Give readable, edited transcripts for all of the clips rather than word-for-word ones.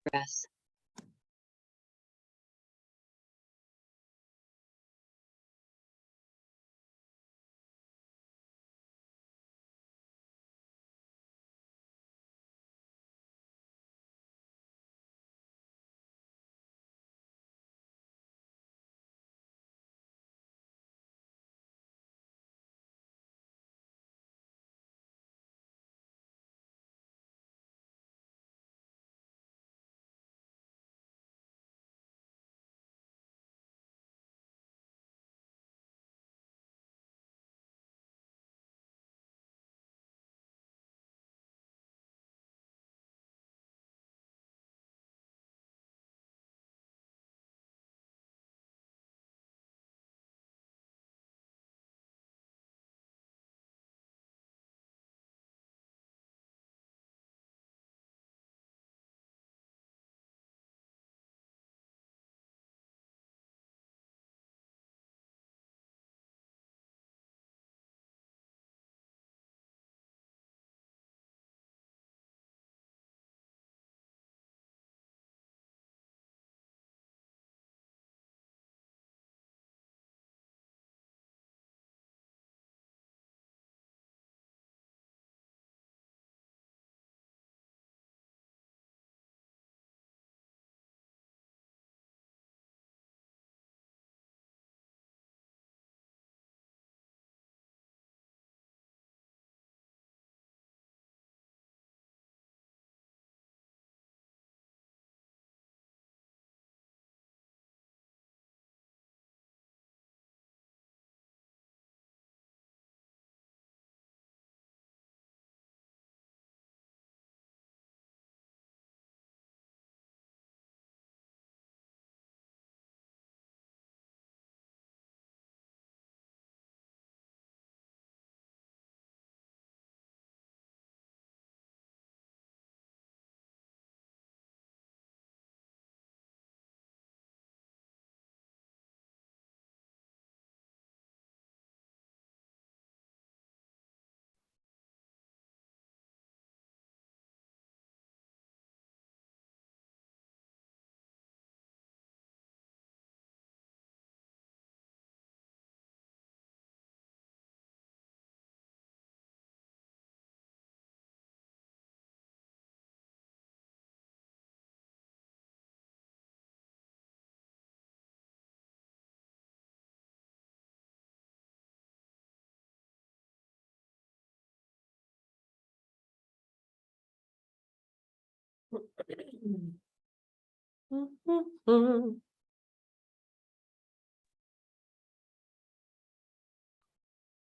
progress.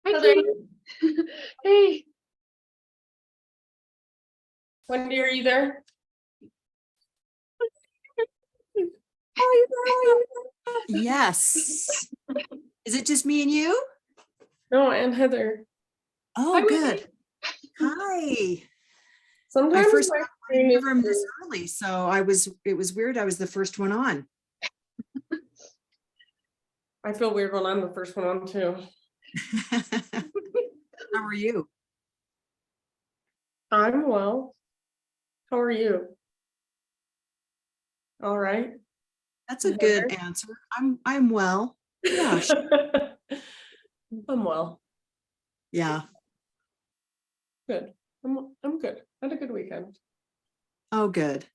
Hi, Heather. Katie. Hey. Wendy, are you there? Yes. Is it just me and you? No, and Heather. Oh, Hi, good. Wendy. Hi. Sometimes I first my got screen is room this early, so it was weird. I was the first one on. I feel weird when I'm the first one on too. How are you? I'm well. How are you? All right. That's a good answer. I'm well. Yeah. I'm well. Yeah. Good. I'm good. Had a good weekend. Oh, good.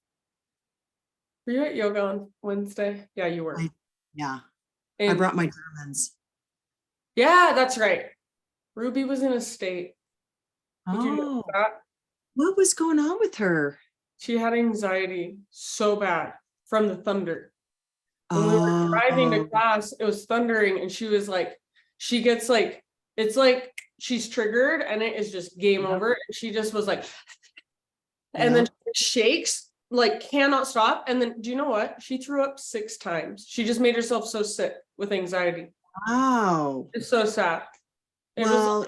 Were you at yoga on Wednesday? Yeah, you were. Yeah. I And brought my Germans. yeah, that's right. Ruby was in a state. Did you know Oh, that? what was going on with her? She had anxiety so bad from the thunder. When we were driving to class, it was thundering, and she was like, she gets like, it's like she's triggered and it is just game over. And she just was like, and then she shakes, like cannot stop. And then do you know what? She threw up 6 times. She just made herself so sick with anxiety. Wow. It's so sad. It Well, was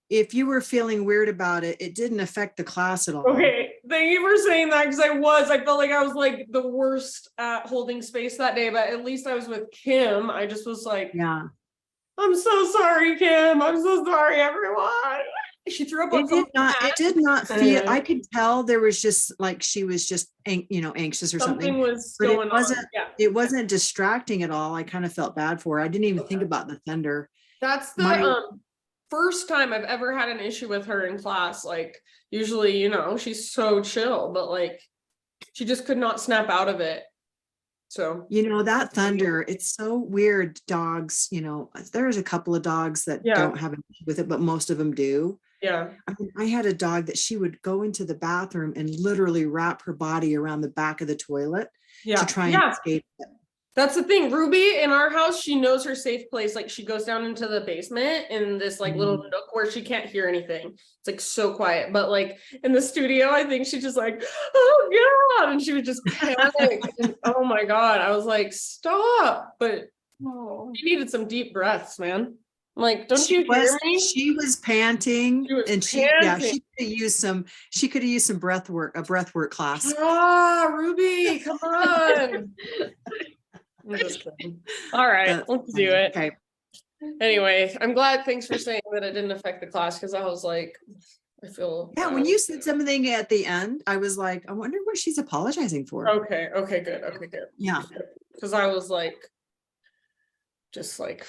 if you were feeling weird about it, it didn't affect the class at all. okay. Thank you for saying that, because I felt like I was like the worst at holding space that day, but at least I was with Kim. I just was like, Yeah. I'm so sorry, Kim. I'm so sorry, everyone. She threw up on It did not, cat. it did not feel, I could tell there was just like, she was just, anxious or Something something. was But it going on. wasn't, Yeah. it wasn't distracting at all. I kind of felt bad for her. I didn't even think about the thunder. That's the My- first time I've ever had an issue with her in class. Like usually, you know, she's so chill, but like she just could not snap out of it. So That thunder, it's so weird. Dogs, there's a couple of dogs that Yeah. don't have an issue with it, but most of them do. yeah. I mean, I had a dog that she would go into the bathroom and literally wrap her body around the back of the toilet Yeah. to try and Yeah. escape it. That's the thing. Ruby in our house, she knows her safe place. Like she goes down into the basement in this like little nook where she can't hear anything. It's like so quiet. But like in the studio, I think she just like, oh God. And she would just panic. And, oh my God. I was like, stop. But she needed some deep breaths, man. I'm like, don't you hear me? She was panting She was and panting. she could have used some breath work class. Ah, Ruby, come on. I'm just kidding. All right, That's let's funny. do it. Okay. Anyway, I'm glad. Thanks for saying that it didn't affect the class because I was like, I feel. Yeah, when you said something at the end, I was like, I wonder what she's apologizing for. Okay, good. Yeah. Because I was like, just like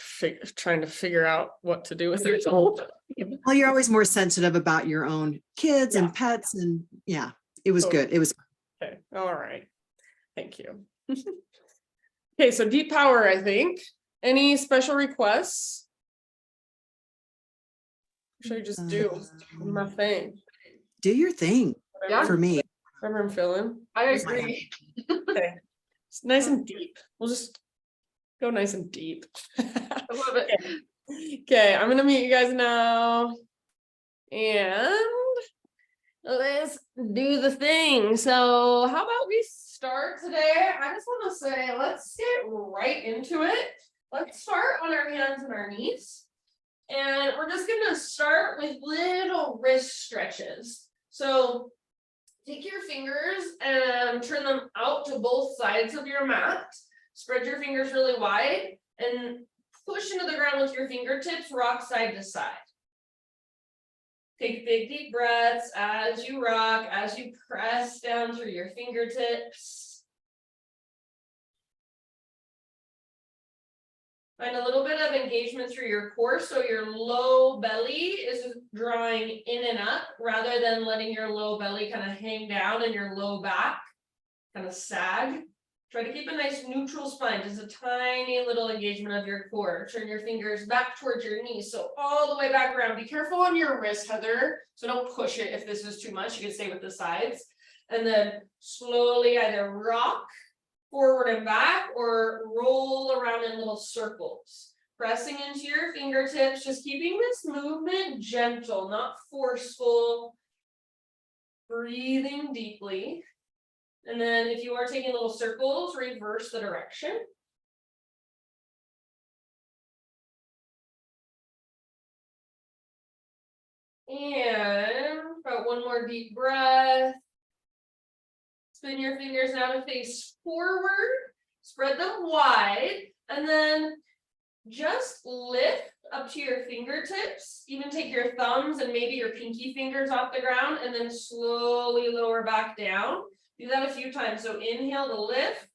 trying to figure out what to do with it. Well, you're always more sensitive about your own kids and pets, and yeah, it was Totally. good. It was Okay, all right. Thank you. Okay, so deep power, I think. Any special requests? What should I just do my thing? do your thing for me. Whatever I'm feeling. I agree. Okay. It's nice and deep. We'll just go nice and deep. I love it. Okay, I'm gonna meet you guys now. And let's do the thing. So how about we start today? I just want to say, let's get right into it. Let's start on our hands and our knees. And we're just gonna start with little wrist stretches. So take your fingers and turn them out to both sides of your mat. Spread your fingers really wide and push into the ground with your fingertips, rock side to side. Take big deep breaths as you rock, as you press down through your fingertips. Find a little bit of engagement through your core, so your low belly is drawing in and up rather than letting your low belly kind of hang down and your low back kind of sag. Try to keep a nice neutral spine, just a tiny little engagement of your core. Turn your fingers back towards your knees, so all the way back around. Be careful on your wrist, Heather, so don't push it if this is too much. You can stay with the sides. And then slowly either rock forward and back or roll around in little circles. Pressing into your fingertips, just keeping this movement gentle, not forceful. Breathing deeply. And then if you are taking little circles, reverse the direction. And about one more deep breath. Spin your fingers now to face forward. Spread them wide. And then just lift up to your fingertips. Even take your thumbs and maybe your pinky fingers off the ground. And then slowly lower back down. Do that a few times. So inhale to lift,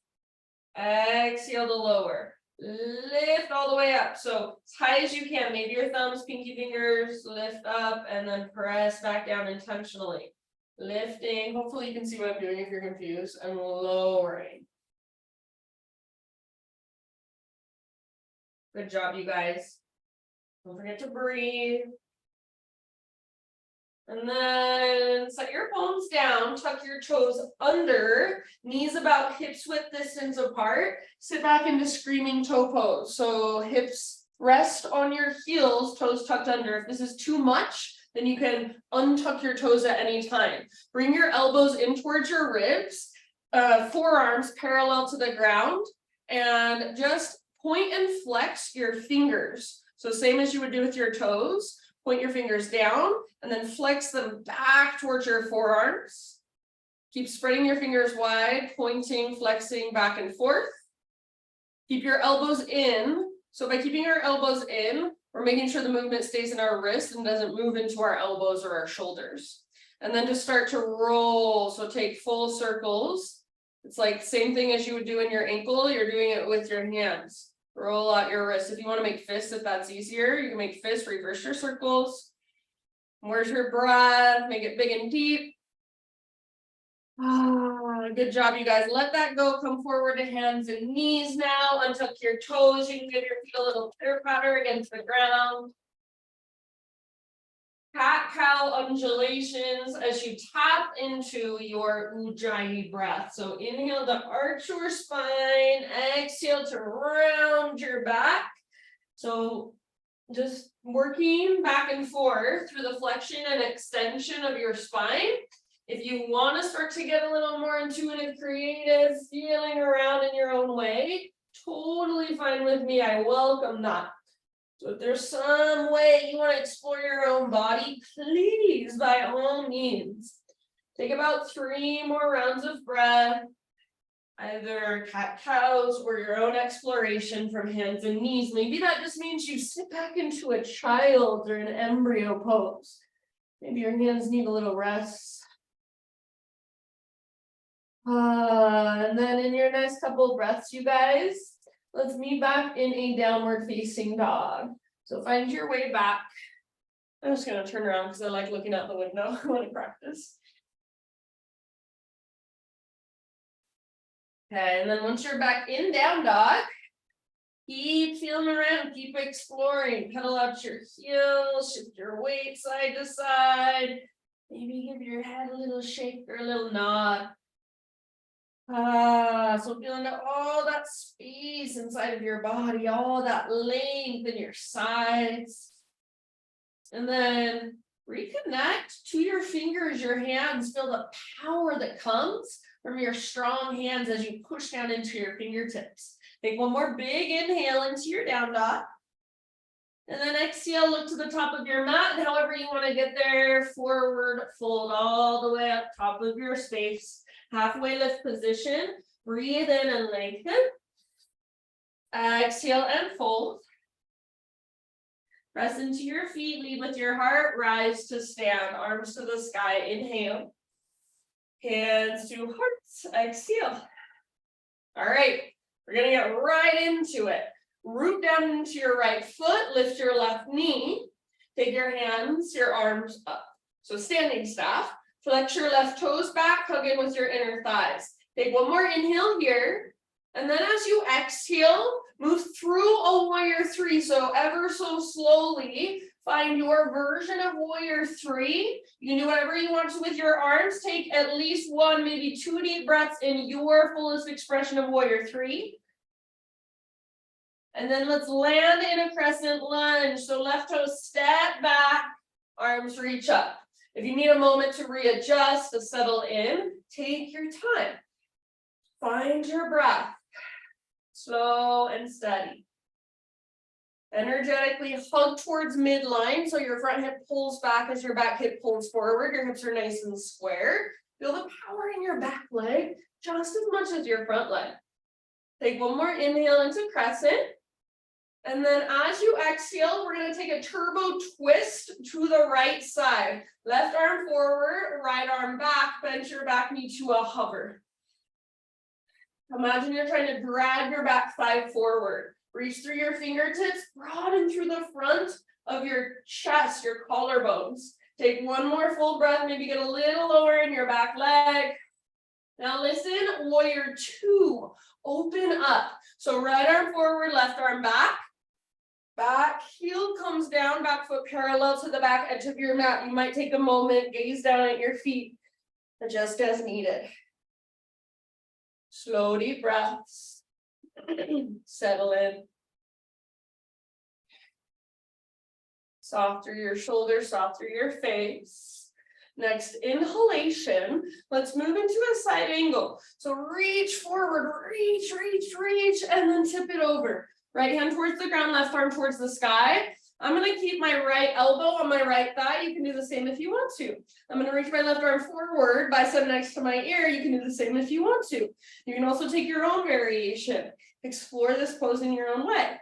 exhale to lower, lift all the way up. So as high as you can, maybe your thumbs, pinky fingers, lift up and then press back down intentionally. Lifting, hopefully you can see what I'm doing if you're confused, and lowering. Good job, you guys. Don't forget to breathe. And then set your palms down, tuck your toes under, knees about hips width distance apart. Sit back into screaming toe pose. So hips rest on your heels, toes tucked under. If this is too much, then you can untuck your toes at any time. Bring your elbows in towards your ribs, forearms parallel to the ground, and just point and flex your fingers. So same as you would do with your toes. Point your fingers down and then flex them back towards your forearms. Keep spreading your fingers wide, pointing, flexing back and forth. Keep your elbows in So by keeping our elbows in, we're making sure the movement stays in our wrist and doesn't move into our elbows or our shoulders. And then just start to roll. So take full circles. It's like the same thing as you would do in your ankle. You're doing it with your hands. Roll out your wrist. If you want to make fists, if that's easier, you can make fists, reverse your circles. Where's your breath? Make it big and deep. Good job, you guys. Let that go. Come forward to hands and knees now. Untuck your toes. You can give your feet a little pitter patter against the ground. Cat-cow undulations as you tap into your Ujjayi breath. So inhale to arch your spine. Exhale to round your back. So just working back and forth through the flexion and extension of your spine. If you want to start to get a little more intuitive, creative, feeling around in your own way, totally fine with me. I welcome that. So if there's some way you want to explore your own body, please, by all means, take about 3 more rounds of breath, either cat-cows or your own exploration from hands and knees. Maybe that just means you sit back into a child or an embryo pose. Maybe your hands need a little rest. And then in your next couple of breaths, you guys, let's meet back in a downward facing dog. So find your way back. I'm just going to turn around because I like looking out the window when I practice. Okay, and then once you're back in down dog, keep feeling around, keep exploring. Pedal out your heels, shift your weight side to side. Maybe give your head a little shake or a little nod. So feeling all that space inside of your body, all that length in your sides. And then reconnect to your fingers, your hands. Feel the power that comes from your strong hands as you push down into your fingertips. Take one more big inhale into your down dog. And then exhale, look to the top of your mat. And however you want to get there, forward fold all the way up top of your space. Halfway lift position. Breathe in and lengthen. Exhale and fold. Press into your feet. Lead with your heart. Rise to stand. Arms to the sky. Inhale. Hands to hearts. Exhale. All right. We're going to get right into it. Root down into your right foot. Lift your left knee. Take your hands, your arms up. So standing staff. Flex your left toes back, hug in with your inner thighs. Take one more inhale here. And then as you exhale, move through a warrior 3. So ever so slowly, find your version of warrior 3. You can do whatever you want to with your arms. Take at least 1, maybe 2 deep breaths in your fullest expression of warrior 3. And then let's land in a crescent lunge. So left toe step back, arms reach up. If you need a moment to readjust, to settle in, take your time. Find your breath. Slow and steady. Energetically hug towards midline, so your front hip pulls back as your back hip pulls forward. Your hips are nice and square. Feel the power in your back leg just as much as your front leg. Take one more inhale into crescent. And then as you exhale, we're going to take a turbo twist to the right side. Left arm forward, right arm back, bend your back knee to a hover. Imagine you're trying to drag your back thigh forward. Reach through your fingertips, broaden through the front of your chest, your collarbones. Take one more full breath, maybe get a little lower in your back leg. Now listen, warrior 2, open up. So right arm forward, left arm back. Back heel comes down, back foot parallel to the back edge of your mat. You might take a moment, gaze down at your feet, adjust as needed. Slow deep breaths. Settle in. Soft through your shoulders, soft through your face. Next inhalation, let's move into a side angle. So reach forward, reach, and then tip it over. Right hand towards the ground, left arm towards the sky. I'm going to keep my right elbow on my right thigh. You can do the same if you want to. I'm going to reach my left arm forward, bicep next to my ear. You can do the same if you want to. You can also take your own variation. Explore this pose in your own way.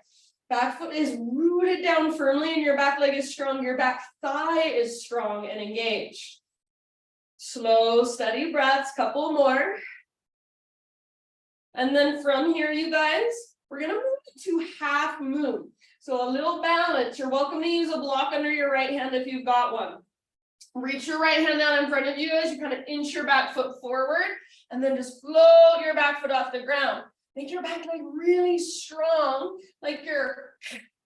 Back foot is rooted down firmly and your back leg is strong. Your back thigh is strong and engaged. Slow, steady breaths, couple more. And then from here, you guys, we're gonna move to half moon. So a little balance. You're welcome to use a block under your right hand if you've got one. Reach your right hand down in front of you as you kind of inch your back foot forward, and then just float your back foot off the ground. Make your back leg really strong, like you're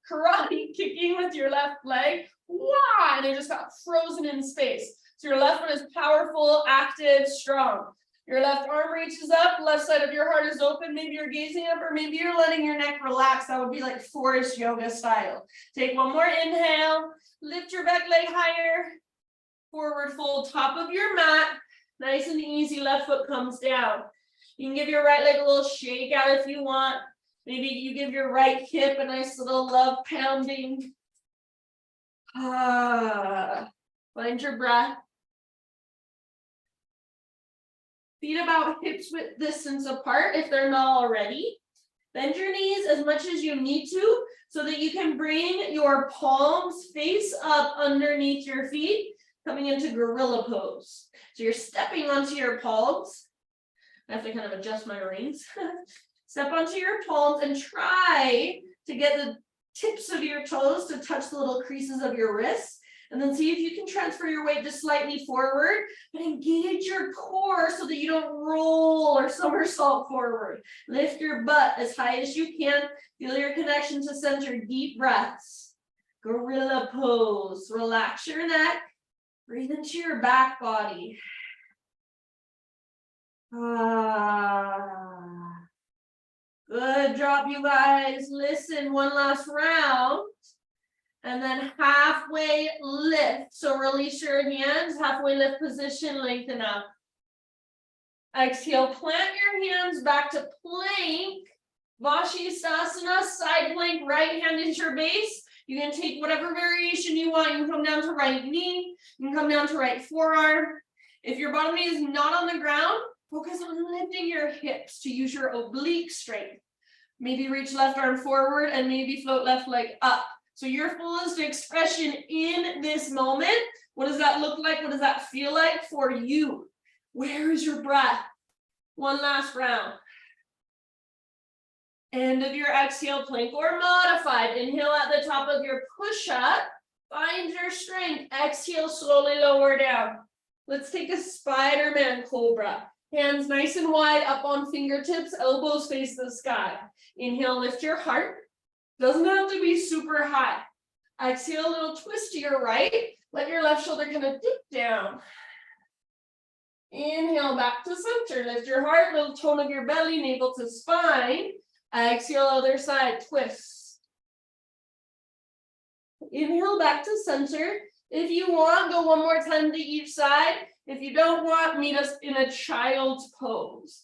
karate kicking with your left leg. Wow, and it just got frozen in space. So your left foot is powerful, active, strong. Your left arm reaches up, left side of your heart is open. Maybe you're gazing up, or maybe you're letting your neck relax. That would be like forest yoga style. Take one more inhale, lift your back leg higher, forward fold, top of your mat. Nice and easy, left foot comes down. You can give your right leg a little shake out if you want. Maybe you give your right hip a nice little love pounding. Find your breath. Feet about hips width distance apart if they're not already. Bend your knees as much as you need to so that you can bring your palms face up underneath your feet, coming into gorilla pose. So you're stepping onto your palms. I have to kind of adjust my reins. Step onto your palms and try to get the tips of your toes to touch the little creases of your wrists. And then see if you can transfer your weight just slightly forward, but engage your core so that you don't roll or somersault forward. Lift your butt as high as you can. Feel your connection to center. Deep breaths. Gorilla pose. Relax your neck. Breathe into your back body. Good job, you guys. Listen, one last round. And then halfway lift. So release your hands, halfway lift position, lengthen up. Exhale, plant your hands back to plank. Vashisthasana, side plank, right hand is your base. You can take whatever variation you want. You can come down to right knee. You can come down to right forearm. If your bottom knee is not on the ground, focus on lifting your hips to use your oblique strength. Maybe reach left arm forward and maybe float left leg up. So your fullest expression in this moment, what does that look like? What does that feel like for you? Where is your breath? One last round. End of your exhale, plank or modified. Inhale at the top of your push-up. Find your strength. Exhale, slowly lower down. Let's take a Spider-Man cobra. Hands nice and wide up on fingertips, elbows face the sky. Inhale, lift your heart. Doesn't have to be super high. Exhale, a little twist to your right. Let your left shoulder kind of dip down. Inhale, back to center. Lift your heart, little tone of your belly, navel to spine. Exhale, other side, twist. Inhale, back to center. If you want, go one more time to each side. If you don't want, meet us in a child's pose.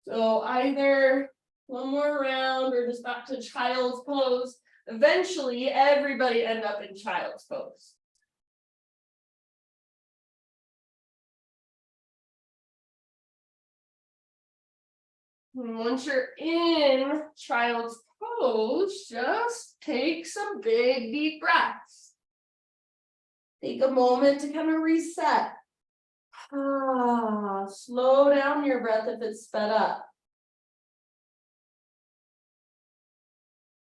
So either one more round or just back to child's pose. Eventually, everybody end up in child's pose. And once you're in child's pose, just take some big deep breaths. Take a moment to kind of reset. Slow down your breath if it's sped up.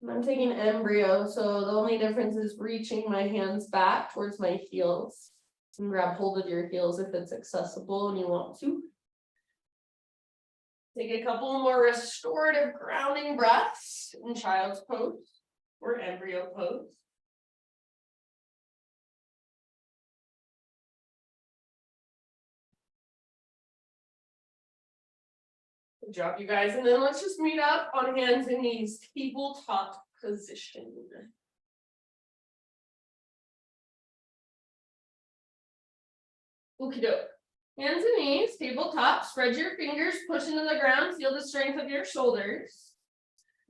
I'm taking embryo, so the only difference is reaching my hands back towards my heels. You can grab hold of your heels if it's accessible and you want to. Take a couple more restorative grounding breaths in child's pose or embryo pose. Good job, you guys. And then let's just meet up on hands and knees, tabletop position. Okie doke. Hands and knees, tabletop, spread your fingers, push into the ground, feel the strength of your shoulders.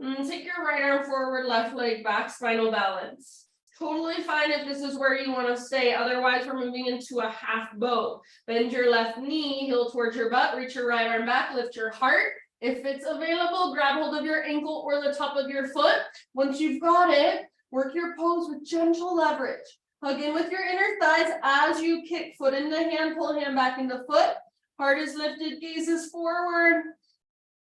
And then take your right arm forward, left leg back, spinal balance. Totally fine if this is where you want to stay. Otherwise, we're moving into a half bow. Bend your left knee, heel towards your butt, reach your right arm back, lift your heart. If it's available, grab hold of your ankle or the top of your foot. Once you've got it, work your pose with gentle leverage. Hug in with your inner thighs as you kick foot into hand, pull hand back into foot. Heart is lifted, gaze is forward.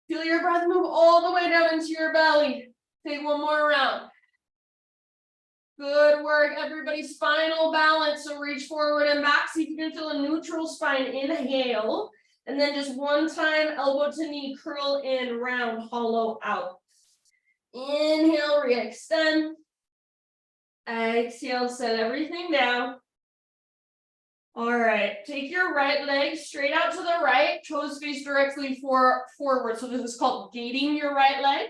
Feel your breath move all the way down into your belly. Take one more round. Good work, everybody. Spinal balance. So reach forward and back. See if you can feel a neutral spine. Inhale. And then just one time, elbow to knee, curl in, round, hollow out. Inhale, re-extend. Exhale, set everything down. All right, take your right leg straight out to the right, toes face directly forward. So this is called gating your right leg.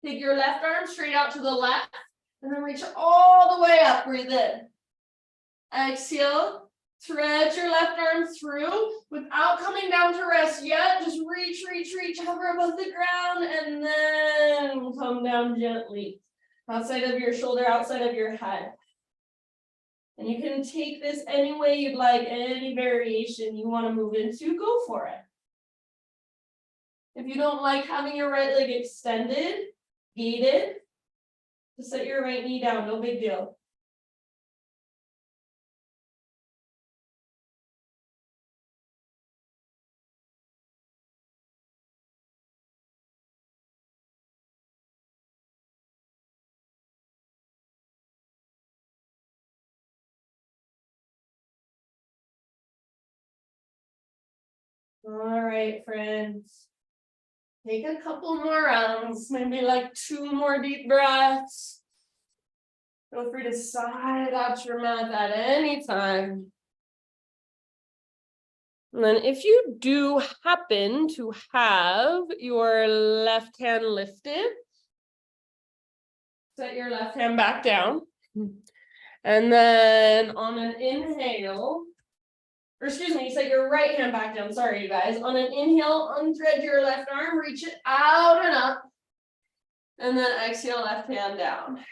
Take your left arm straight out to the left, and then reach all the way up, breathe in. Exhale, thread your left arm through without coming down to rest yet. Just reach, hover above the ground, and then come down gently. Outside of your shoulder, outside of your head. And you can take this any way you'd like, any variation you want to move into, go for it. If you don't like having your right leg extended, gated, just set your right knee down, no big deal. All right, friends. Take a couple more rounds, maybe like 2 more deep breaths. Feel free to side out your mat at any time. And then if you do happen to have your left hand lifted, set your left hand back down. And then on an inhale, or excuse me, set your right hand back down. Sorry, you guys. On an inhale, unthread your left arm, reach it out and up. And then exhale, left hand down.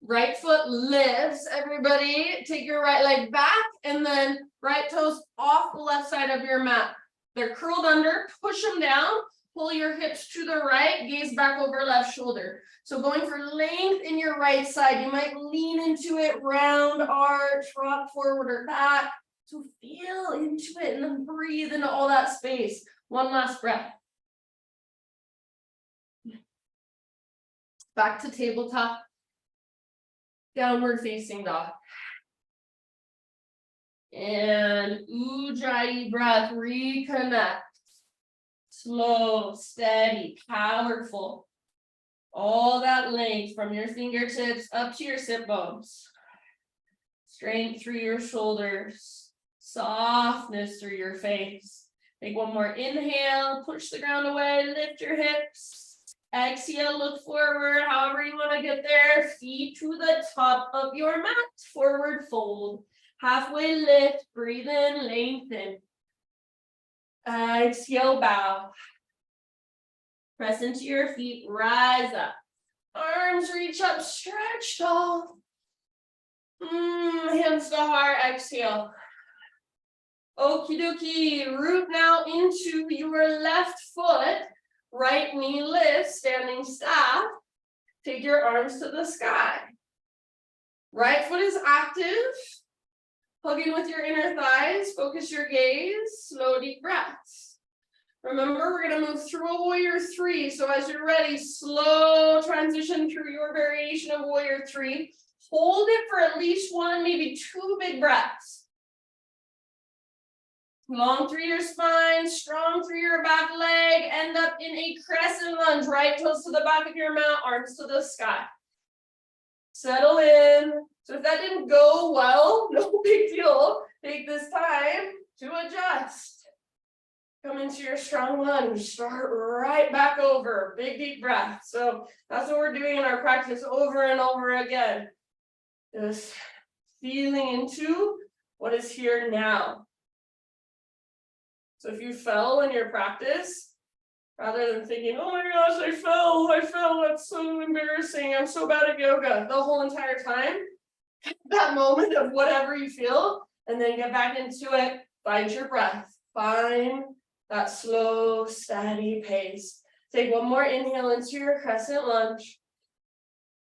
Right foot lifts, everybody. Take your right leg back and then right toes off the left side of your mat. They're curled under, push them down, pull your hips to the right, gaze back over left shoulder. So going for length in your right side, you might lean into it, round arch, rock forward or back. So feel into it and then breathe into all that space. One last breath. Back to tabletop. Downward facing dog. And Ujjayi breath, reconnect. Slow, steady, powerful. All that length from your fingertips up to your sit bones. Strength through your shoulders. Softness through your face. Take one more inhale, push the ground away, lift your hips. Exhale, look forward, however you want to get there. Feet to the top of your mat, forward fold. Halfway lift, breathe in, lengthen. Exhale, bow. Press into your feet, rise up. Arms reach up, stretch tall. Hands to heart, exhale. Okie dokie, root now into your left foot. Right knee lifts, standing staff. Take your arms to the sky. Right foot is active. Hugging with your inner thighs, focus your gaze, slow deep breaths. Remember, we're gonna move through a warrior 3. So as you're ready, slow transition through your variation of warrior 3. Hold it for at least 1, maybe 2 big breaths. Long through your spine, strong through your back leg, end up in a crescent lunge, right toes to the back of your mat, arms to the sky. Settle in. So if that didn't go well, no big deal. Take this time to adjust. Come into your strong lunge, start right back over, big deep breath. So that's what we're doing in our practice over and over again. Just feeling into what is here now. So if you fell in your practice, rather than thinking, oh my gosh, I fell, that's so embarrassing, I'm so bad at yoga, the whole entire time, that moment of whatever you feel, and then get back into it, find your breath, find That slow, steady pace. Take one more inhale into your crescent lunge.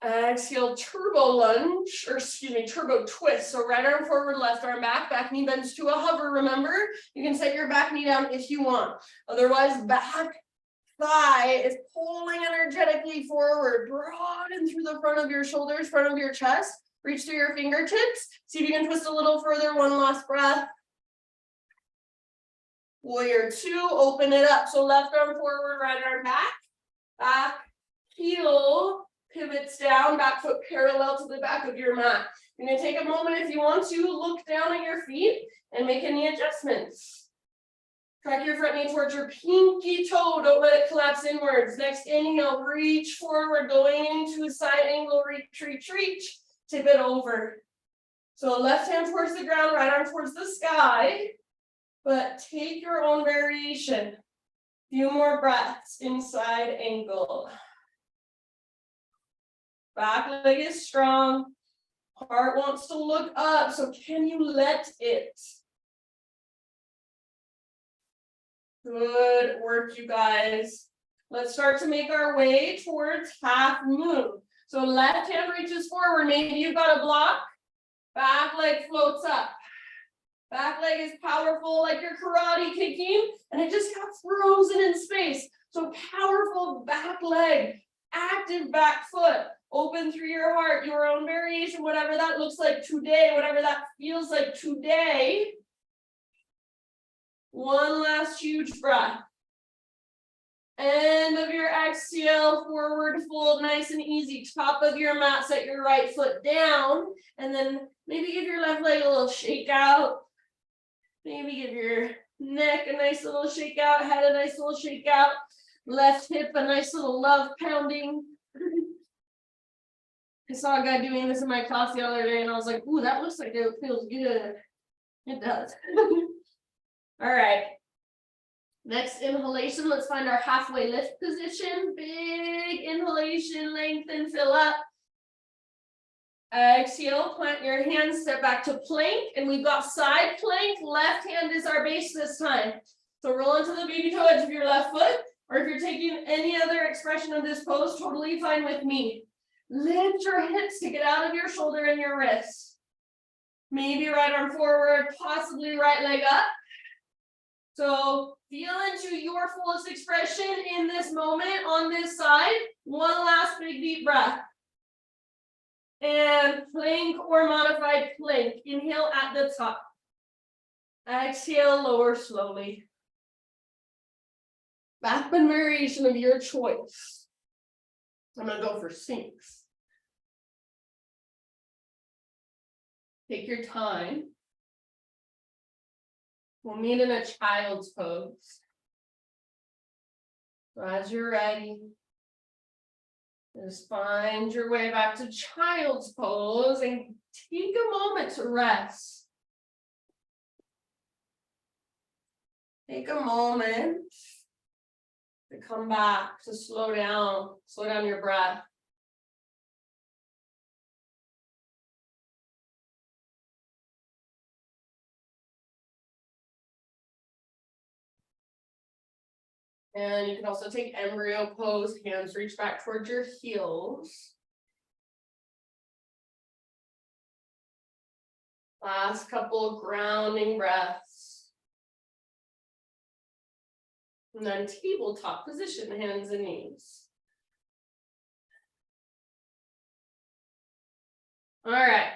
Exhale, turbo lunge, or excuse me, turbo twist. So right arm forward, left arm back, back knee bends to a hover. Remember, you can set your back knee down if you want. Otherwise, back thigh is pulling energetically forward, broaden through the front of your shoulders, front of your chest. Reach through your fingertips. See if you can twist a little further. One last breath. Warrior two, open it up. So left arm forward, right arm back. Back, heel, pivots down, back foot parallel to the back of your mat. You're gonna take a moment if you want to, look down at your feet and make any adjustments. Track your front knee towards your pinky toe, don't let it collapse inwards. Next inhale, reach forward, going into a side angle, reach, reach, reach. Tip it over. So left hand towards the ground, right arm towards the sky, but take your own variation. Few more breaths inside angle. Back leg is strong. Heart wants to look up, so can you let it? Good work, you guys. Let's start to make our way towards half moon. So left hand reaches forward. Maybe you've got a block. Back leg floats up. Back leg is powerful, like you're karate kicking, and it just got frozen in space. So powerful back leg, active back foot, open through your heart, your own variation, whatever that looks like today, whatever that feels like today. One last huge breath. End of your exhale, forward fold, nice and easy. Top of your mat, set your right foot down, and then maybe give your left leg a little shake out. Maybe give your neck a nice little shake out, head a nice little shake out, left hip a nice little love pounding. I saw a guy doing this in my class the other day, and I was like, ooh, that looks like it feels good. It does. All right. Next inhalation, let's find our halfway lift position. Big inhalation, lengthen, fill up. Exhale, plant your hands, step back to plank, and we've got side plank. Left hand is our base this time. So roll into the baby toe edge of your left foot, or if you're taking any other expression of this pose, totally fine with me. Lift your hips to get out of your shoulder and your wrist. Maybe right arm forward, possibly right leg up. So feel into your fullest expression in this moment on this side. One last big deep breath. And plank or modified plank. Inhale at the top. Exhale, lower slowly. Back bend variation of your choice. I'm gonna go for sinks. Take your time. We'll meet in a child's pose. So as you're ready, just find your way back to child's pose and take a moment to rest. Take a moment to come back, to slow down your breath. And you can also take embryo pose, hands reach back towards your heels. Last couple of grounding breaths. And then tabletop position, hands and knees. All right,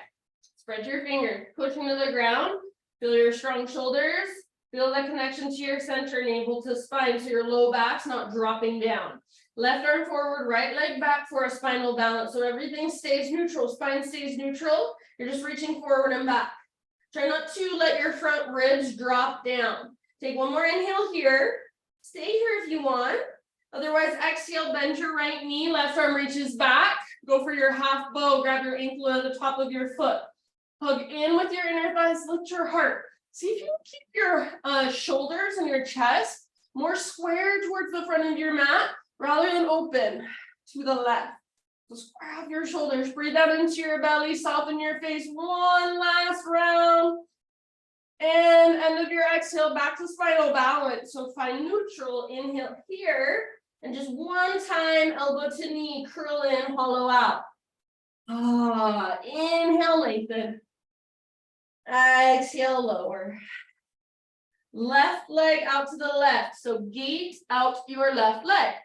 spread your fingers, pushing to the ground, feel your strong shoulders. Feel that connection to your center, navel to spine, so your low back's not dropping down. Left arm forward, right leg back for a spinal balance. So everything stays neutral, spine stays neutral. You're just reaching forward and back. Try not to let your front ribs drop down. Take one more inhale here. Stay here if you want. Otherwise, exhale, bend your right knee, left arm reaches back. Go for your half bow, grab your ankle at the top of your foot. Hug in with your inner thighs, lift your heart. See if you can keep your shoulders and your chest more square towards the front of your mat rather than open to the left. So square off your shoulders, breathe out into your belly, soften your face. One last round. And end of your exhale, back to spinal balance. So find neutral, inhale here, and just one time, elbow to knee, curl in, hollow out. Inhale, lengthen. Exhale, lower. Left leg out to the left. So gate out your left leg.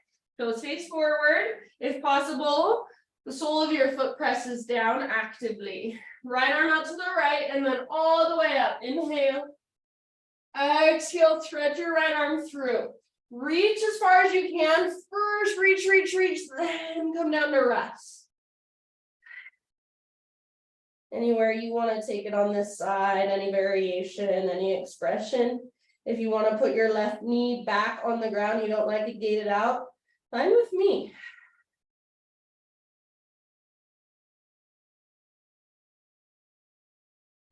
Toes face forward. If possible, the sole of your foot presses down actively. Right arm out to the right and then all the way up. Inhale. Exhale, thread your right arm through. Reach as far as you can. First, reach, then come down to rest. Anywhere you want to take it on this side, any variation, any expression. If you want to put your left knee back on the ground, you don't like it gated out, fine with me.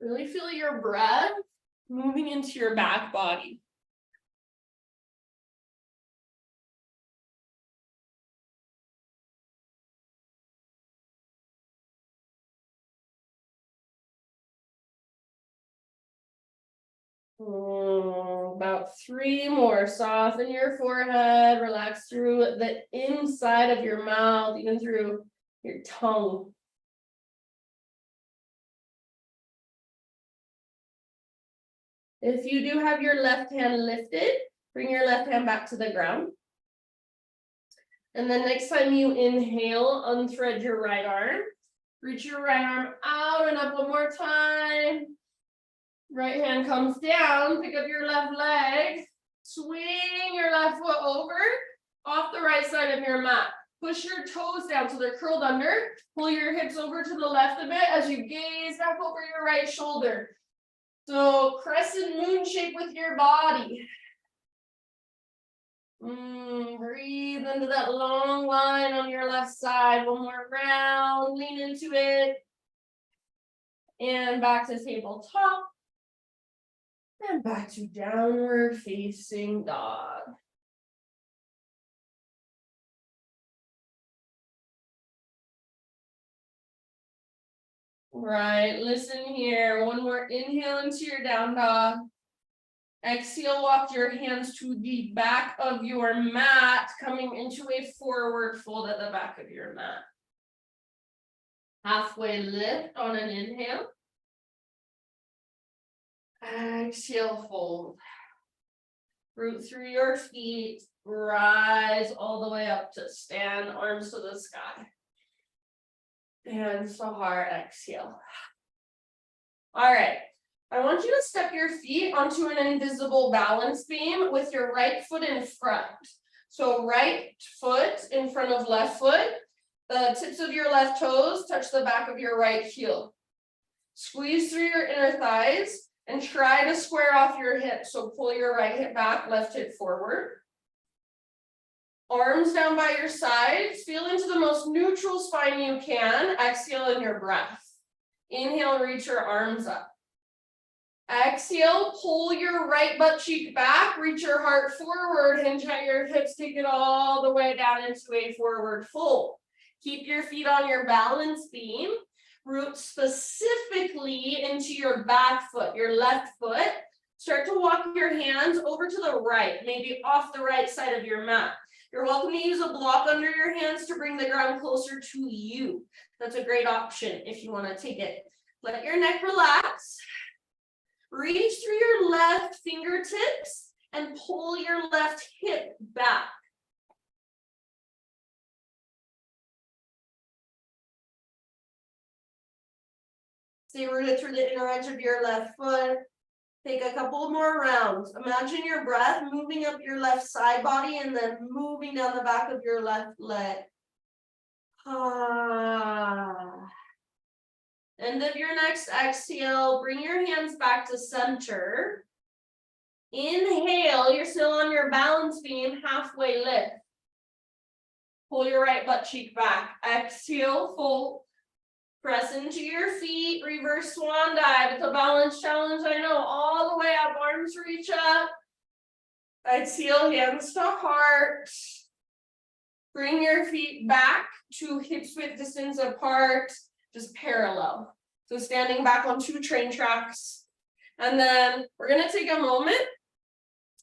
Really feel your breath moving into your back body. About 3 more. Soften your forehead, relax through the inside of your mouth, even through your tongue. If you do have your left hand lifted, bring your left hand back to the ground. And then next time you inhale, unthread your right arm. Reach your right arm out and up one more time. Right hand comes down, pick up your left leg, swing your left foot over, off the right side of your mat. Push your toes down so they're curled under. Pull your hips over to the left a bit as you gaze back over your right shoulder. So crescent moon shape with your body. Breathe into that long line on your left side. One more round, lean into it. And back to tabletop. And back to downward facing dog. Right, listen here. One more inhale into your down dog. Exhale, walk your hands to the back of your mat, coming into a forward fold at the back of your mat. Halfway lift on an inhale. Exhale, fold. Root through your feet, rise all the way up to stand, arms to the sky. And Sahar, exhale. All right, I want you to step your feet onto an invisible balance beam with your right foot in front. So right foot in front of left foot, the tips of your left toes touch the back of your right heel. Squeeze through your inner thighs and try to square off your hips. So pull your right hip back, left hip forward. Arms down by your sides, feel into the most neutral spine you can. Exhale in your breath. Inhale, reach your arms up. Exhale, pull your right butt cheek back, reach your heart forward, hinge at your hips, take it all the way down into a forward fold. Keep your feet on your balance beam. Root specifically into your back foot, your left foot. Start to walk your hands over to the right, maybe off the right side of your mat. You're welcome to use a block under your hands to bring the ground closer to you. That's a great option if you want to take it. Let your neck relax. Reach through your left fingertips and pull your left hip back. Stay rooted through the inner edge of your left foot. Take a couple more rounds. Imagine your breath moving up your left side body and then moving down the back of your left leg. End of your next exhale, bring your hands back to center. Inhale, you're still on your balance beam, halfway lift. Pull your right butt cheek back. Exhale, fold. Press into your feet, reverse swan dive. It's a balance challenge, I know. All the way up, arms reach up. Exhale, hands to heart. Bring your feet back to hips width distance apart, just parallel. So standing back on 2 train tracks. And then we're gonna take a moment.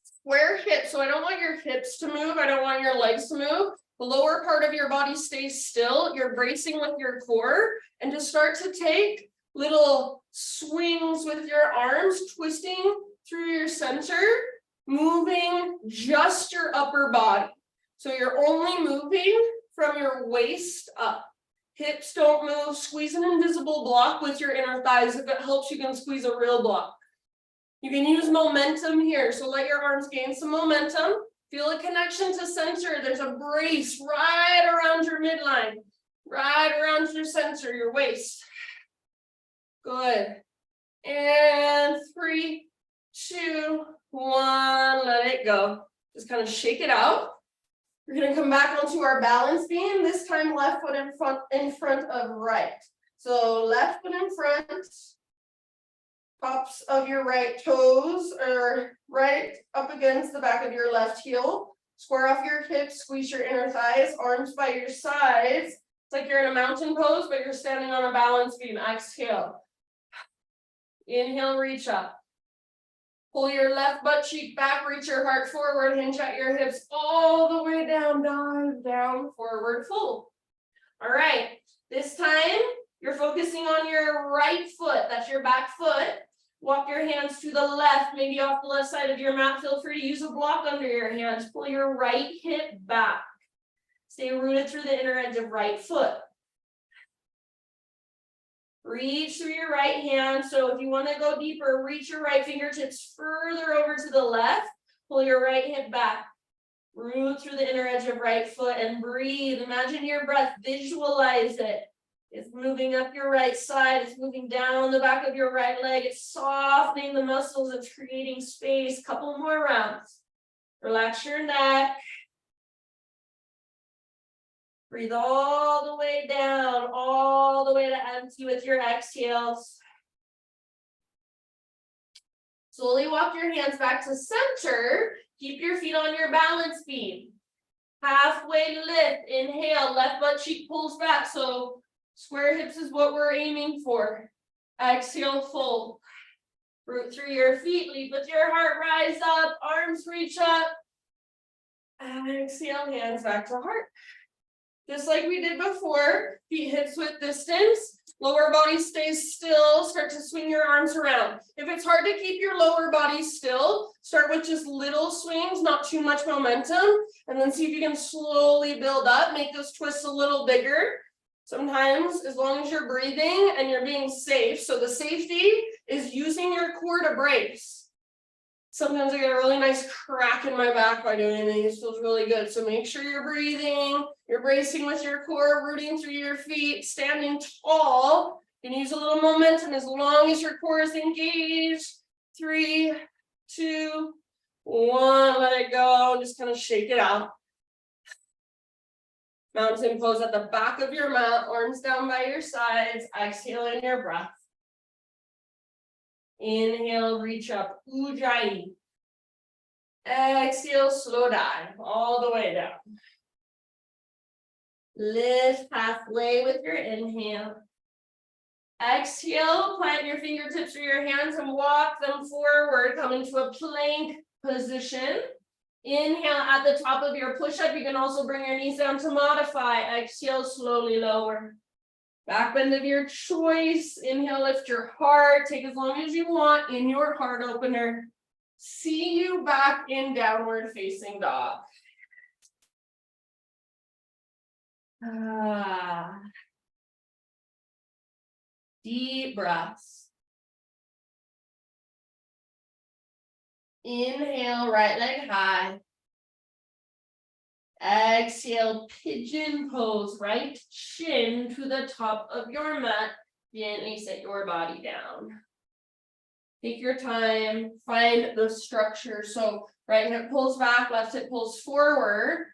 Square hips, so I don't want your hips to move, I don't want your legs to move. The lower part of your body stays still, you're bracing with your core, and just start to take little swings with your arms, twisting through your center, moving just your upper body. So you're only moving from your waist up. Hips don't move, squeeze an invisible block with your inner thighs. If it helps, you can squeeze a real block. You can use momentum here, so let your arms gain some momentum. Feel a connection to center. There's a brace right around your midline, right around your center, your waist. Good. And 3, 2, 1, let it go. Just kind of shake it out. We're gonna come back onto our balance beam, this time left foot in front of right. So left foot in front, tops of your right toes are right up against the back of your left heel. Square off your hips, squeeze your inner thighs, arms by your sides. It's like you're in a mountain pose, but you're standing on a balance beam. Exhale. Inhale, reach up. Pull your left butt cheek back, reach your heart forward, hinge at your hips all the way down, dive down, forward fold. All right, this time you're focusing on your right foot, that's your back foot. Walk your hands to the left, maybe off the left side of your mat. Feel free to use a block under your hands. Pull your right hip back. Stay rooted through the inner edge of right foot. Reach through your right hand. So if you want to go deeper, reach your right fingertips further over to the left. Pull your right hip back. Root through the inner edge of right foot and breathe. Imagine your breath. Visualize it. It's moving up your right side. It's moving down the back of your right leg. It's softening the muscles. It's creating space. Couple more rounds. Relax your neck. Breathe all the way down, all the way to empty with your exhales. Slowly walk your hands back to center. Keep your feet on your balance beam. Halfway lift, inhale, left butt cheek pulls back. So square hips is what we're aiming for. Exhale, fold. Root through your feet, lead with your heart, rise up, arms reach up. And exhale, hands back to heart. Just like we did before, feet hips width distance, lower body stays still, start to swing your arms around. If it's hard to keep your lower body still, start with just little swings, not too much momentum, and then see if you can slowly build up, make those twists a little bigger. Sometimes, as long as you're breathing and you're being safe, so the safety is using your core to brace. Sometimes I get a really nice crack in my back by doing these. Feels really good. So make sure you're breathing, you're bracing with your core, rooting through your feet, standing tall. You can use a little momentum as long as your core is engaged. 3, 2, 1, let it go. Just kind of shake it out. Mountain pose at the back of your mat, arms down by your sides. Exhale in your breath. Inhale, reach up, Ujjayi. Exhale, slow dive, all the way down. Lift halfway with your inhale. Exhale, plant your fingertips or your hands and walk them forward. Come into a plank position. Inhale at the top of your push-up. You can also bring your knees down to modify. Exhale, slowly lower. Back bend of your choice. Inhale, lift your heart. Take as long as you want in your heart opener. See you back in downward facing dog. Deep breaths. Inhale, right leg high. Exhale, pigeon pose, right shin to the top of your mat. Gently set your body down. Take your time, find the structure. So right hip pulls back, left hip pulls forward.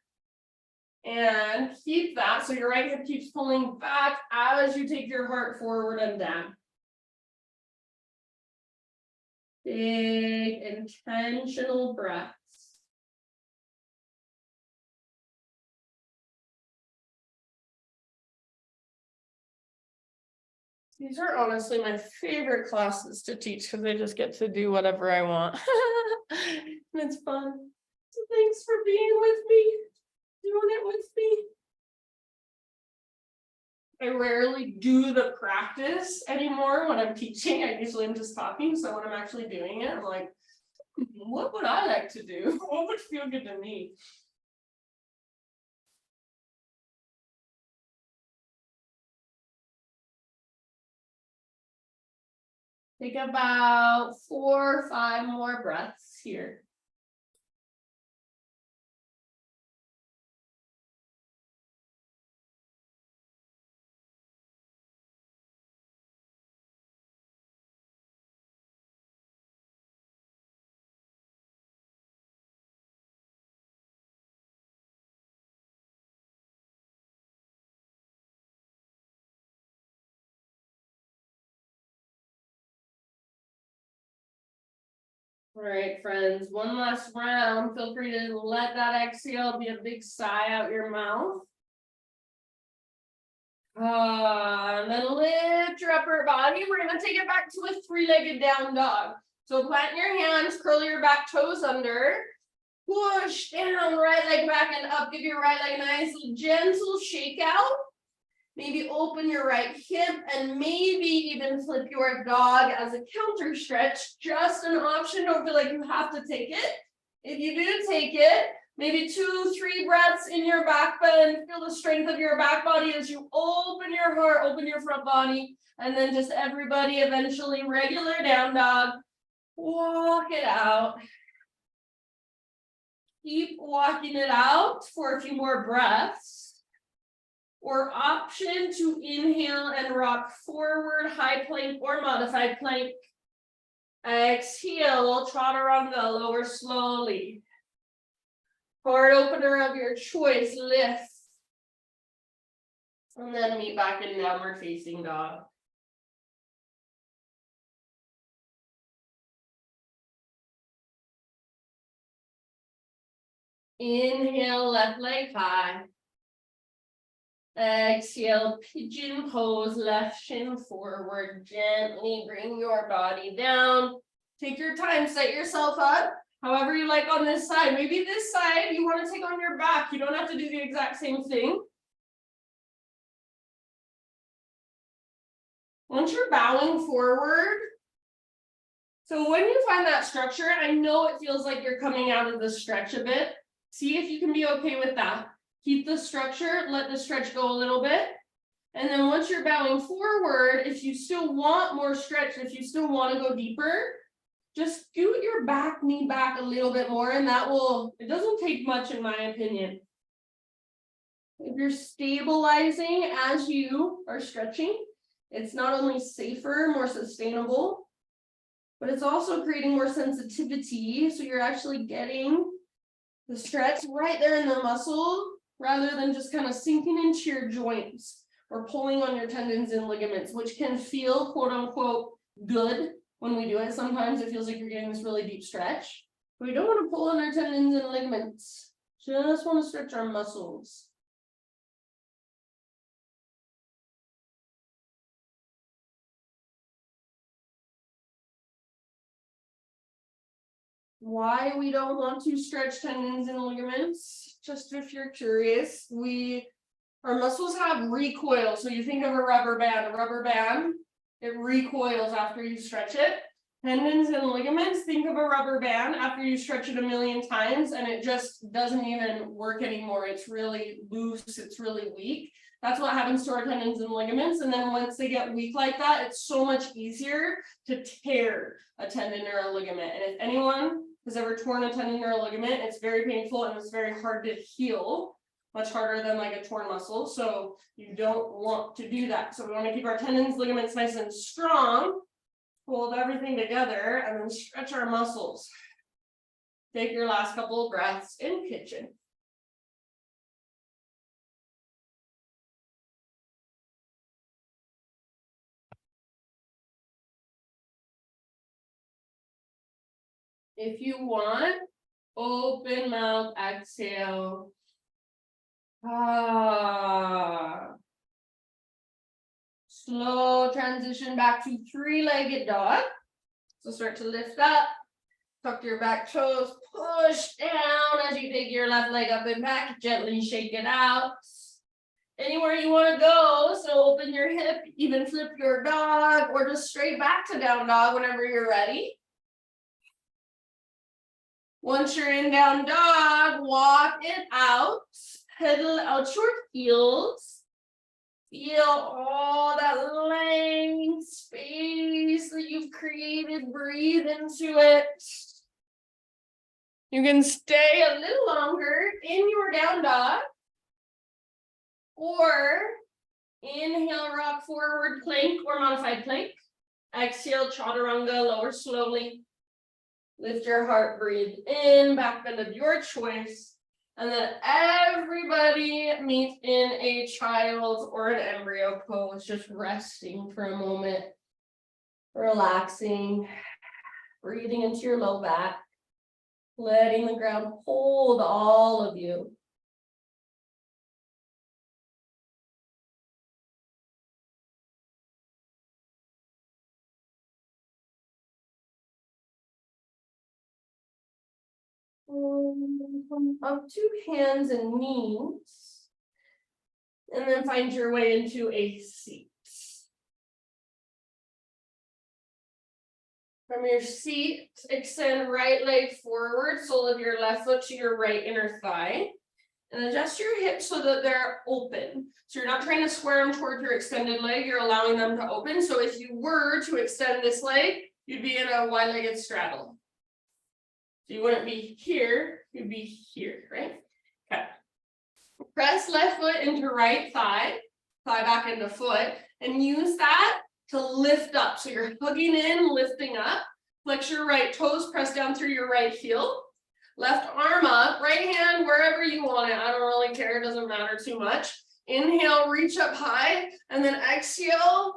And keep that. So your right hip keeps pulling back as you take your heart forward and down. Big intentional breaths. These are honestly my favorite classes to teach because I just get to do whatever I want. And it's fun. So thanks for being with me, doing it with me. I rarely do the practice anymore when I'm teaching. I usually am just talking. So when I'm actually doing it, I'm like, what would I like to do? What would feel good to me? Take about 4 or 5 more breaths here. All right, friends, one last round. Feel free to let that exhale be a big sigh out your mouth. And then lift your upper body. We're gonna take it back to a 3-legged down dog. So plant your hands, curl your back toes under, push down, right leg back and up. Give your right leg a nice gentle shake out. Maybe open your right hip and maybe even flip your dog as a counter stretch. Just an option. Don't feel like you have to take it. If you do take it, maybe 2, 3 breaths in your back bend. Feel the strength of your back body as you open your heart, open your front body, and then just everybody eventually regular down dog. Walk it out. Keep walking it out for a few more breaths. Or option to inhale and rock forward, high plank or modified plank. Exhale, chaturanga, lower slowly. Heart opener of your choice, lift. And then meet back in downward facing dog. Inhale, left leg high. Exhale, pigeon pose, left shin forward. Gently bring your body down. Take your time, set yourself up however you like on this side. Maybe this side you want to take on your back. You don't have to do the exact same thing. Once you're bowing forward, so when you find that structure, I know it feels like you're coming out of the stretch a bit. See if you can be okay with that. Keep the structure, let the stretch go a little bit. And then once you're bowing forward, if you still want more stretch, if you still want to go deeper, just scoot your back knee back a little bit more, and that will, it doesn't take much in my opinion. If you're stabilizing as you are stretching, it's not only safer, more sustainable, but it's also creating more sensitivity. So you're actually getting the stretch right there in the muscle, rather than just kind of sinking into your joints or pulling on your tendons and ligaments, which can feel quote unquote good when we do it. Sometimes it feels like you're getting this really deep stretch, but we don't want to pull on our tendons and ligaments. Just want to stretch our muscles. Why we don't want to stretch tendons and ligaments, just if you're curious, our muscles have recoil. So you think of a rubber band, it recoils after you stretch it. Tendons and ligaments, think of a rubber band after you stretch it a million times and it just doesn't even work anymore. It's really loose, it's really weak. That's what happens to our tendons and ligaments. And then once they get weak like that, it's so much easier to tear a tendon or a ligament. And if anyone has ever torn a tendon or a ligament, it's very painful and it's very hard to heal, much harder than like a torn muscle. So you don't want to do that. So we want to keep our tendons, ligaments nice and strong, hold everything together, and then stretch our muscles. Take your last couple of breaths in pigeon. If you want, open mouth, exhale. Slow transition back to three-legged dog. So start to lift up, tuck your back toes, push down as you take your left leg up and back, gently shake it out. Anywhere you want to go, so open your hip, even flip your dog, or just straight back to down dog whenever you're ready. Once you're in down dog, walk it out, pedal out your heels. Feel all that length, space that you've created, breathe into it. You can stay a little longer in your down dog, or inhale, rock forward plank or modified plank. Exhale, chaturanga, lower slowly. Lift your heart, breathe in, back bend of your choice. And then everybody meets in a child or an embryo pose, just resting for a moment, relaxing, breathing into your low back, letting the ground hold all of you. Up to hands and knees, and then find your way into a seat. From your seat, extend right leg forward, sole of your left foot to your right inner thigh, and adjust your hips so that they're open. So you're not trying to square them towards your extended leg, you're allowing them to open. So if you were to extend this leg, you'd be in a wide-legged straddle. So you wouldn't be here, you'd be here, right? Okay. Press left foot into right thigh, thigh back into foot, and use that to lift up. So you're hugging in, lifting up. Flex your right toes, press down through your right heel. Left arm up, right hand wherever you want it. I don't really care, it doesn't matter too much. Inhale, reach up high, and then exhale,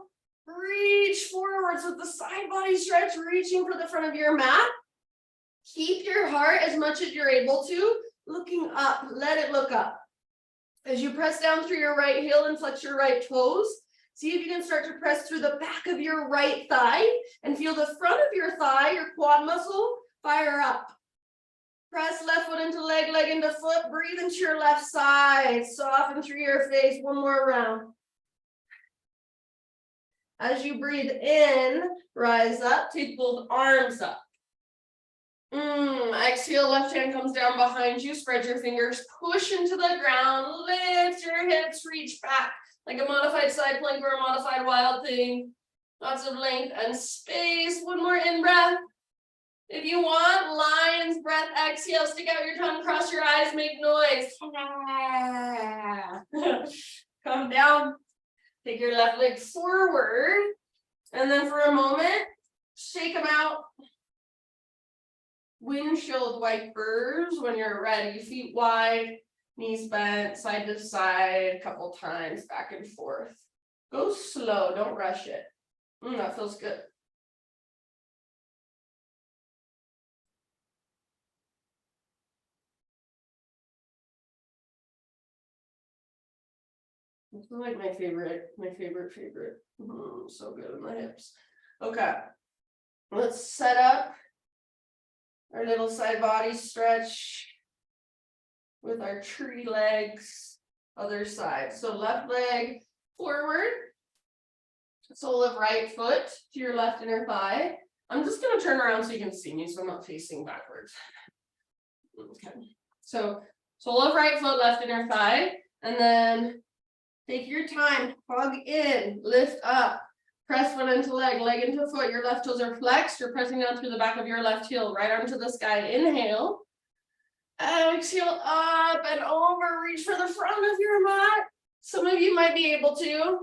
reach forwards with the side body stretch, reaching for the front of your mat. Keep your heart as much as you're able to, looking up, let it look up. As you press down through your right heel and flex your right toes, see if you can start to press through the back of your right thigh and feel the front of your thigh, your quad muscle, fire up. Press left foot into leg, leg into foot, breathe into your left side, soften through your face, one more round. As you breathe in, rise up, take both arms up. Exhale, left hand comes down behind you, spread your fingers, push into the ground, lift your hips, reach back like a modified side plank or a modified wild thing. Lots of length and space. One more in breath. If you want, lion's breath, exhale, stick out your tongue, cross your eyes, make noise. Come down, take your left leg forward, and then for a moment, shake them out. Windshield wipers when you're ready, feet wide, knees bent, side to side, a couple times, back and forth. Go slow, don't rush it. That feels good. This is like my favorite. So good in the hips. Okay, let's set up our little side body stretch with our tree legs, other side. So left leg forward, sole of right foot to your left inner thigh. I'm just gonna turn around so you can see me, so I'm not facing backwards. Okay, so sole of right foot, left inner thigh, and then take your time, hug in, lift up. Press foot into leg, leg into foot. Your left toes are flexed. You're pressing down through the back of your left heel, right arm to the sky. Inhale. Exhale up and over. Reach for the front of your mat. Some of you might be able to.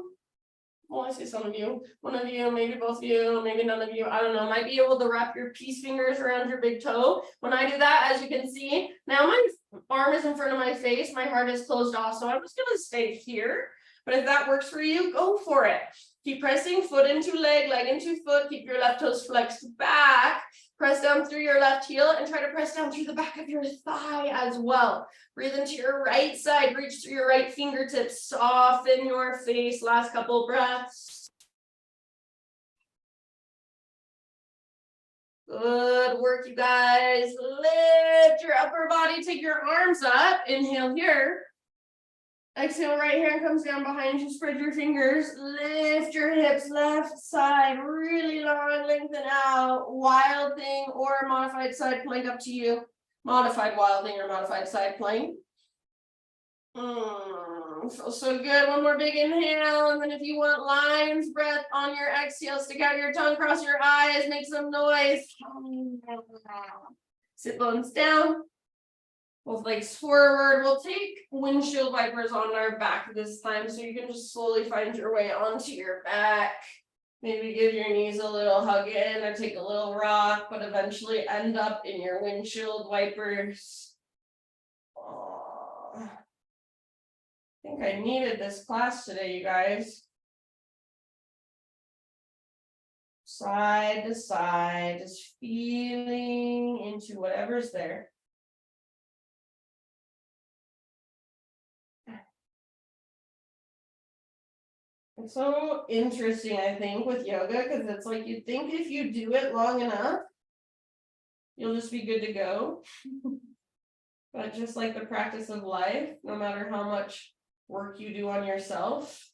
Well, I say some of you. One of you, maybe both of you, maybe none of you. I don't know. Might be able to wrap your peace fingers around your big toe. When I do that, as you can see, now my arm is in front of my face. My heart is closed off. So I'm just going to stay here. But if that works for you, go for it. Keep pressing foot into leg, leg into foot. Keep your left toes flexed back. Press down through your left heel and try to press down through the back of your thigh as well. Breathe into your right side. Reach through your right fingertips. Soften your face. Last couple breaths. Good work, you guys. Lift your upper body, take your arms up, inhale here. Exhale, right hand comes down behind you, spread your fingers, lift your hips, left side, really long, lengthen out, wild thing or modified side plank, up to you. Modified wild thing or modified side plank. Feels so good. One more big inhale, and then if you want lion's breath on your exhale, stick out your tongue, cross your eyes, make some noise. Sit bones down. Both legs forward. We'll take windshield wipers on our back this time, so you can just slowly find your way onto your back. Maybe give your knees a little hug in or take a little rock, but eventually end up in your windshield wipers. I think I needed this class today, you guys. Side to side, just feeling into whatever's there. It's so interesting, I think, with yoga, because it's like you think if you do it long enough, you'll just be good to go. But just like the practice of life, no matter how much work you do on yourself,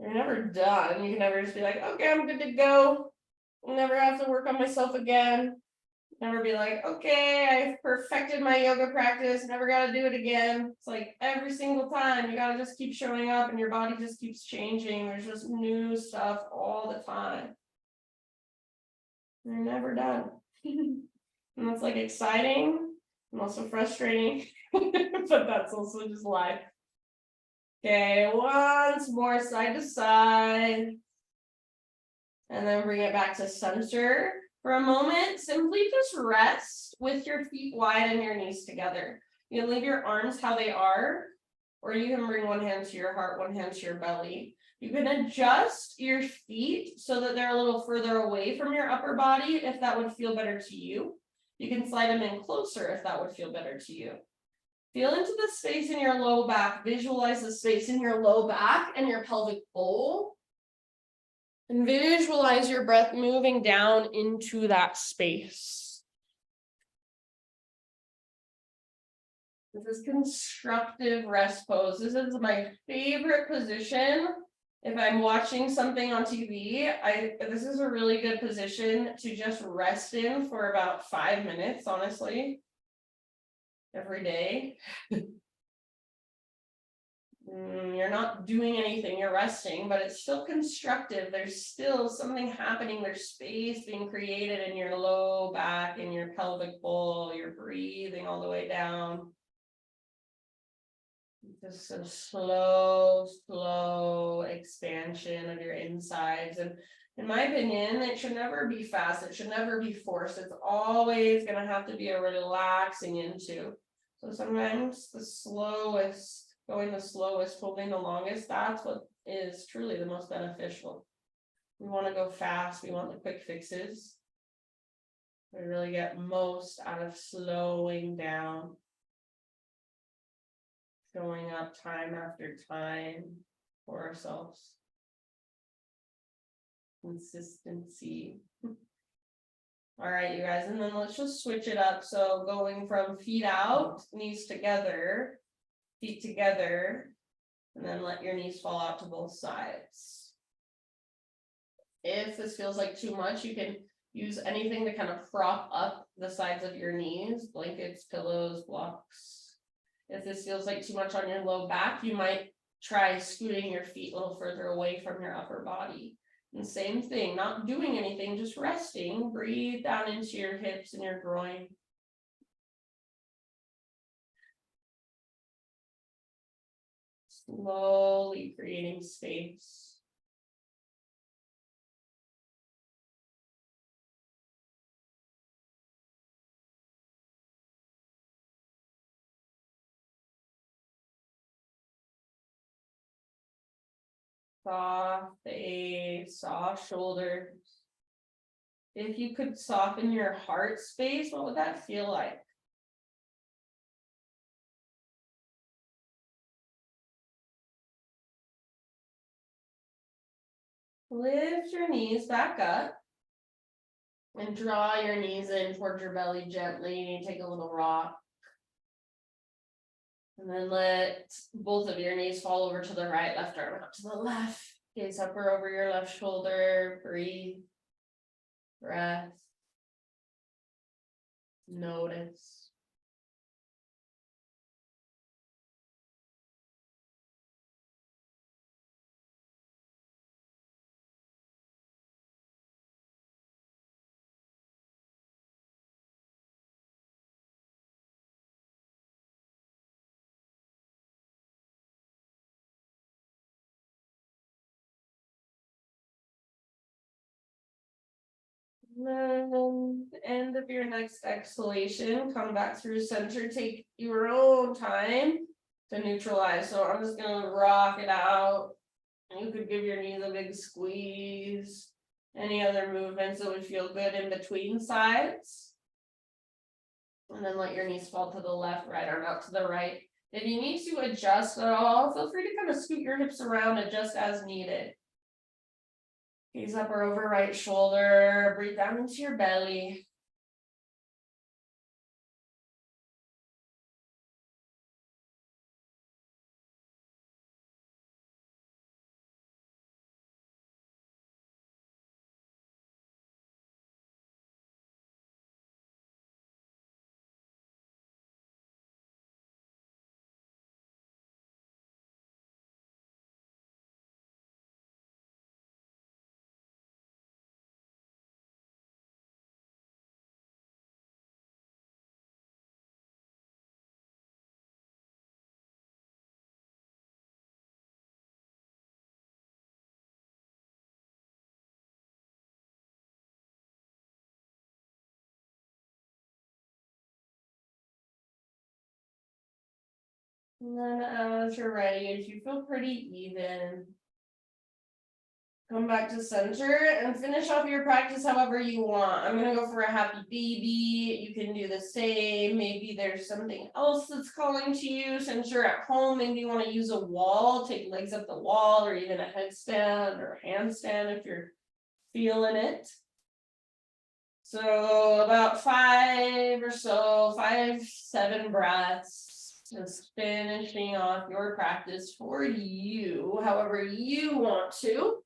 you're never done. You can never just be like, okay, I'm good to go. I'll never have to work on myself again. Never be like, okay, I've perfected my yoga practice, never got to do it again. It's like every single time you got to just keep showing up and your body just keeps changing. There's just new stuff all the time. You're never done. And that's like exciting and also frustrating, but that's also just life. Okay, once more side to side. And then bring it back to center. For a moment, simply just rest with your feet wide and your knees together. You can leave your arms how they are, or you can bring one hand to your heart, one hand to your belly. You can adjust your feet so that they're a little further away from your upper body if that would feel better to you. You can slide them in closer if that would feel better to you. Feel into the space in your low back. Visualize the space in your low back and your pelvic bowl. And visualize your breath moving down into that space. This is constructive rest pose. This is my favorite position. If I'm watching something on TV, this is a really good position to just rest in for about 5 minutes, honestly, every day. You're not doing anything, you're resting, but it's still constructive. There's still something happening. There's space being created in your low back, in your pelvic bowl. You're breathing all the way down. Just a slow expansion of your insides. And in my opinion, it should never be fast. It should never be forced. It's always going to have to be a relaxing into. So sometimes the slowest, going the slowest, holding the longest, that's what is truly the most beneficial. We want to go fast. We want the quick fixes. We really get most out of slowing down. Showing up time after time for ourselves. Consistency. All right, you guys, and then let's just switch it up. So going from feet out, knees together, feet together, and then let your knees fall out to both sides. If this feels like too much, you can use anything to kind of prop up the sides of your knees, blankets, pillows, blocks. If this feels like too much on your low back, you might try scooting your feet a little further away from your upper body. And same thing, not doing anything, just resting. Breathe down into your hips and your groin. Slowly creating space. Soft face, soft shoulders. If you could soften your heart space, what would that feel like? Lift your knees back up And draw your knees in towards your belly gently, take a little rock. And then let both of your knees fall over to the right, left arm out to the left. Gaze up or over your left shoulder, breathe. Breath. Notice. And then end of your next exhalation, come back through center, take your own time to neutralize. So I'm just gonna rock it out. You could give your knees a big squeeze. Any other movements that would feel good in between sides. And then let your knees fall to the left, right arm out to the right. If you need to adjust at all, feel free to kind of scoot your hips around, adjust as needed. Gaze up or over right shoulder, breathe down into your belly. And then as you're ready, if you feel pretty even, come back to center and finish off your practice however you want. I'm gonna go for a happy baby. You can do the same. Maybe there's something else that's calling to you since you're at home. Maybe you want to use a wall, take legs up the wall, or even a headstand or handstand if you're feeling it. So about 5 or so, 5, 7 breaths. Just finishing off your practice for you, however you want to.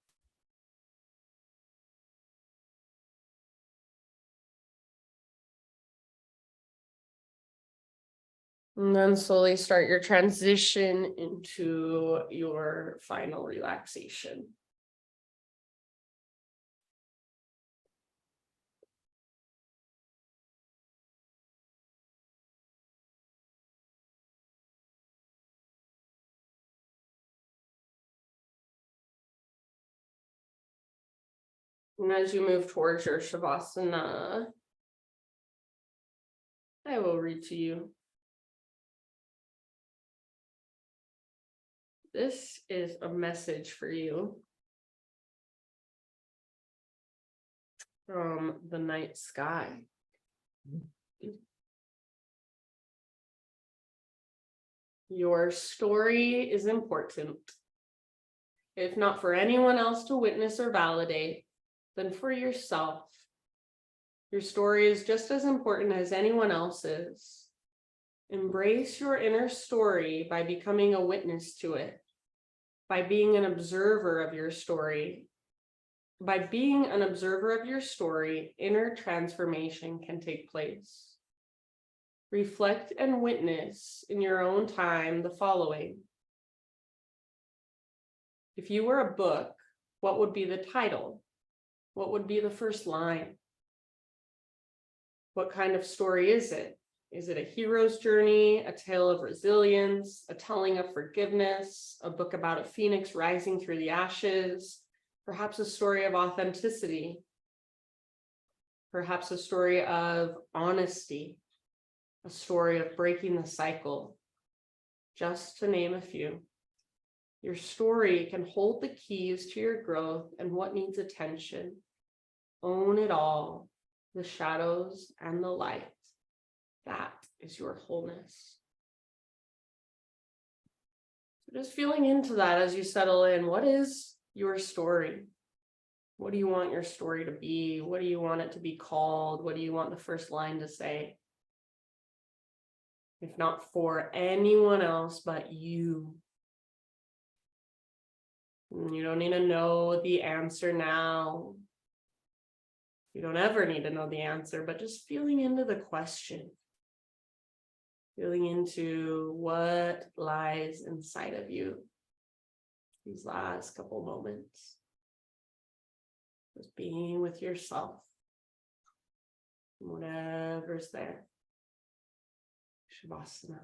And then slowly start your transition into your final relaxation. And as you move towards your Shavasana, I will read to you. This is a message for you from the night sky. Your story is important. If not for anyone else to witness or validate, then for yourself. Your story is just as important as anyone else's. Embrace your inner story by becoming a witness to it, by being an observer of your story. By being an observer of your story, inner transformation can take place. Reflect and witness in your own time the following. If you were a book, what would be the title? What would be the first line? What kind of story is it? Is it a hero's journey, a tale of resilience, a telling of forgiveness, a book about a phoenix rising through the ashes, perhaps a story of authenticity, perhaps a story of honesty, a story of breaking the cycle, just to name a few. Your story can hold the keys to your growth and what needs attention. Own it all, the shadows and the light. That is your wholeness. So just feeling into that as you settle in. What is your story? What do you want your story to be? What do you want it to be called? What do you want the first line to say? If not for anyone else but you. You don't need to know the answer now. You don't ever need to know the answer, but just feeling into the question. Feeling into what lies inside of you these last couple moments. Just being with yourself. Whatever's there. Shavasana.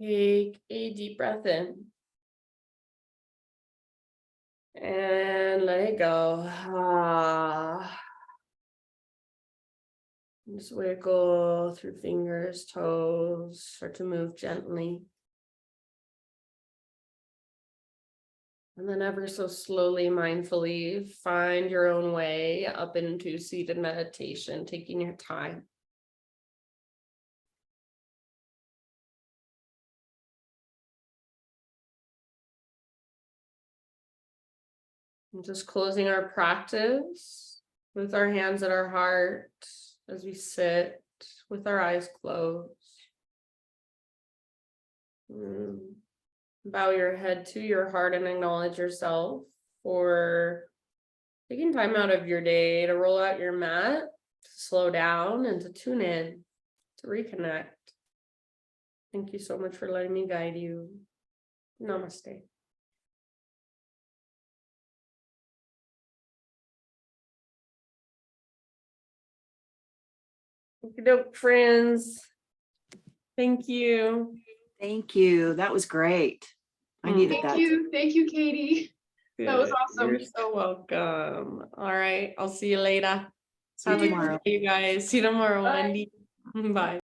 Take a deep breath in. And let it go. Just wiggle through fingers, toes, start to move gently. And then ever so slowly, mindfully, find your own way up into seated meditation, taking your time. And just closing our practice with our hands at our heart as we sit with our eyes closed. Bow your head to your heart and acknowledge yourself for taking time out of your day to roll out your mat, to slow down and to tune in, to reconnect. Thank you so much for letting me guide you. Namaste. Okey-doke, friends. Thank you. Thank you. That was great. I needed that. Thank you, Katie. That was Good. awesome. You're so welcome. All right. I'll see you later. See you Have a good tomorrow. day, you guys. See you tomorrow, Bye. Wendy. Bye.